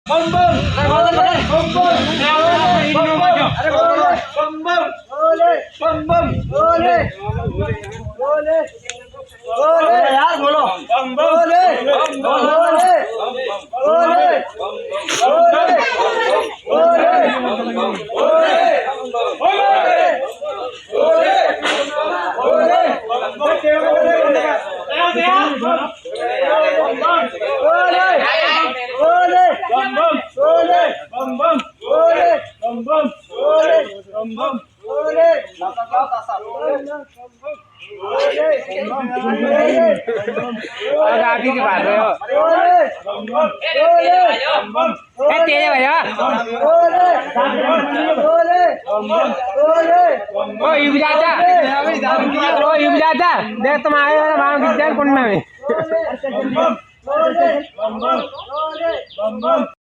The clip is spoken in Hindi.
बम बम बम बम बम बम बोले बोले बोले यार बोलो बम बोले बोले बोले आगे की बात रहे हो तेरे भैया ओ युग जाता देख तुम आए हो वहां विद्यालय कुंड में